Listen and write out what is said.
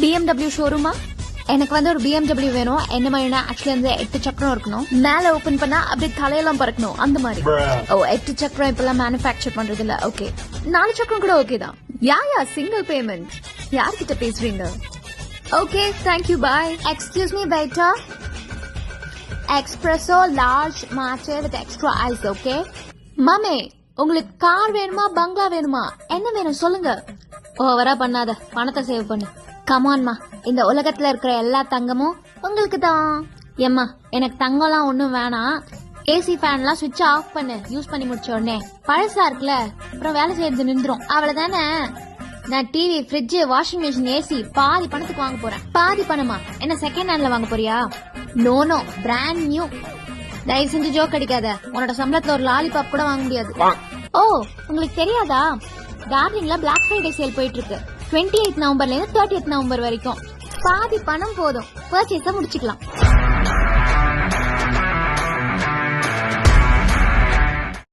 BMW ஷோரூமா? எனக்கு வந்து ஒரு BMW வேணும். என்ன மாதிரினா ஆக்சுவலி வந்து 8 சக்கரம் இருக்கணும். மேல ஓபன் பண்ணா அப்படியே தலையெல்லாம் பறக்கணும் அந்த மாதிரி. ஓ 8 சக்கரம் இப்பெல்லாம் மேனுஃபேக்சர் பண்றது இல்ல. ஓகே 4 சக்கரம் கூட ஓகே தான். Yeah single payment. யார்கிட்ட பேசுறீங்க? Okay thank you bye. Excuse me waiter. Espresso large matcha with extra ice. Okay மாமே உங்களுக்கு கார் வேணுமா பங்களா வேணுமா என்ன வேணும் சொல்லுங்க. ஓவரா பண்ணாத பணத்தை சேவ் பண்ணு. கமான்மா இந்த உலகத்துல இருக்கிற எல்லா தங்கமும் உங்களுக்கு தான். ஏம்மா எனக்கு தங்கம்லாம் ஒண்ணும் வேணாம். ஏசி ஃபேன்லாம் சுவிட்ச் ஆஃப் பண்ணு. யூஸ் பண்ணி முடிச்ச உடனே பழசா இருக்குல்ல அப்புறம் வேலை செய்யறது நின்றும். அவ்வளவுதானே. நான் TV fridge washing machine AC பாதி பணத்துக்கு வாங்க போறேன். பாதி பணமா? என்ன செகண்ட் ஹேண்ட்ல வாங்க போறியா? No brand new. தயவு செஞ்சு ஜோக் அடிக்காத. உன்னோட சம்பளத்துல ஒரு லாலிபாப் கூட வாங்க முடியாது. ஓ உங்களுக்கு தெரியாதா? டார்லிங்ல பிளாக் ஃப்ரைடே சேல் போயிட்டு இருக்கு. 28 நவம்பர்ல இருந்து 30 நவம்பர் வரைக்கும். பாதி பணம் போதும் பர்ச்சேஸ முடிச்சுக்கலாம்.